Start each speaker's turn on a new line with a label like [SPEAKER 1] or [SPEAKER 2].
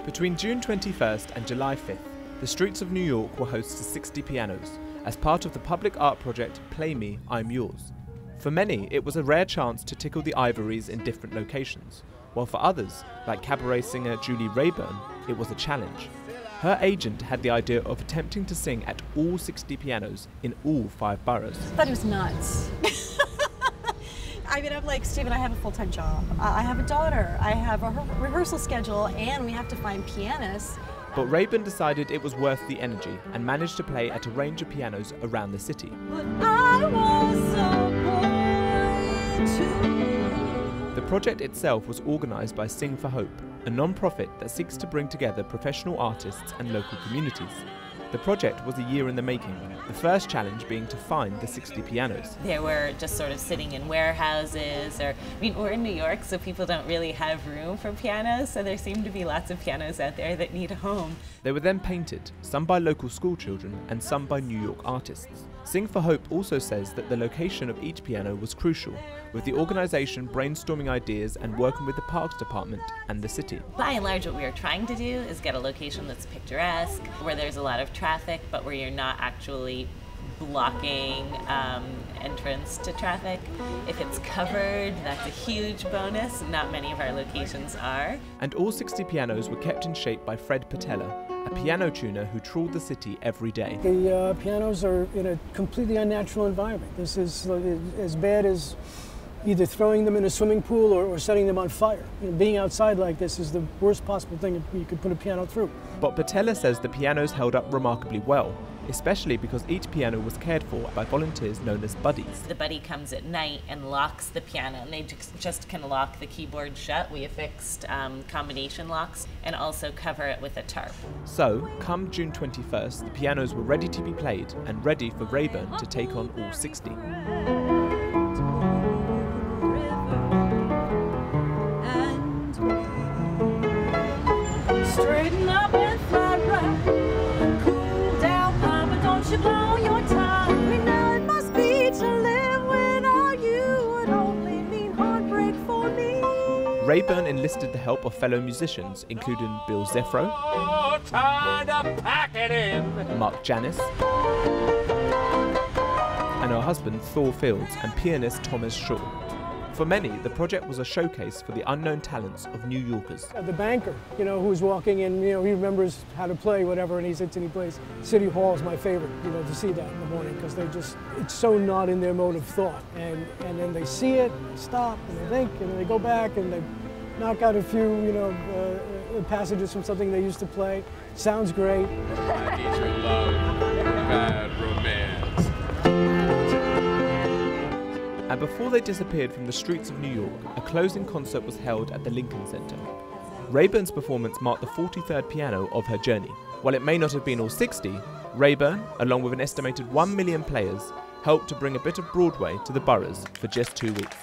[SPEAKER 1] Between June 21st and July 5th, the streets of New York were host to 60 pianos, as part of the public art project Play Me, I'm Yours. For many, it was a rare chance to tickle the ivories in different locations, while for others, like cabaret singer Julie Rayburn, it was a challenge. Her agent had the idea of attempting to sing at all 60 pianos in all 5 boroughs.
[SPEAKER 2] I thought it was nuts. I mean, I'm like, Stephen, I have a full-time job. I have a daughter. I have a rehearsal schedule, and we have to find pianists.
[SPEAKER 1] But Rayburn decided it was worth the energy and managed to play at a range of pianos around the city.
[SPEAKER 2] But I was a boy too.
[SPEAKER 1] The project itself was organised by Sing for Hope, a non-profit that seeks to bring together professional artists and local communities. The project was a year in the making, the first challenge being to find the 60 pianos.
[SPEAKER 3] They were just sort of sitting in warehouses, or, I mean, we're in New York, so people don't really have room for pianos, so there seem to be lots of pianos out there that need a home.
[SPEAKER 1] They were then painted, some by local school children and some by New York artists. Sing for Hope also says that the location of each piano was crucial, with the organisation brainstorming ideas and working with the Parks Department and the city.
[SPEAKER 3] By and large, what we were trying to do is get a location that's picturesque, where there's a lot of traffic, but where you're not actually blocking entrance to traffic. If it's covered, that's a huge bonus. Not many of our locations are.
[SPEAKER 1] And all 60 pianos were kept in shape by Fred Patella, a piano tuner who trawled the city every day.
[SPEAKER 4] The pianos are in a completely unnatural environment. This is as bad as either throwing them in a swimming pool or setting them on fire. You know, being outside like this is the worst possible thing you could put a piano through.
[SPEAKER 1] But Patella says the pianos held up remarkably well, especially because each piano was cared for by volunteers known as buddies.
[SPEAKER 3] The buddy comes at night and locks the piano, and they just can lock the keyboard shut. We affixed combination locks and also cover it with a tarp.
[SPEAKER 1] So, come June 21st, the pianos were ready to be played and ready for Rayburn to take on all 60.
[SPEAKER 2] Straighten up and fly right. Cool down, Papa, don't you blow your top. We know it must be to live without you would only mean heartbreak for me.
[SPEAKER 1] Rayburn enlisted the help of fellow musicians, including Bill Zeffro, Mark Janis, and her husband Thor Fields and pianist Thomas Shaw. For many, the project was a showcase for the unknown talents of New Yorkers.
[SPEAKER 4] The banker, you know, who's walking in, you know, he remembers how to play whatever, and he sits and he plays. City Hall is my favorite, you know, to see that in the morning, because it's so not in their mode of thought. And then they see it, they stop, and they think, and then they go back and they knock out a few, you know, passages from something they used to play. Sounds great.
[SPEAKER 5] I need your love, bad romance.
[SPEAKER 1] And before they disappeared from the streets of New York, a closing concert was held at the Lincoln Center. Rayburn's performance marked the 43rd piano of her journey. While it may not have been all 60, Rayburn, along with an estimated 1 million players, helped to bring a bit of Broadway to the boroughs for just 2 weeks.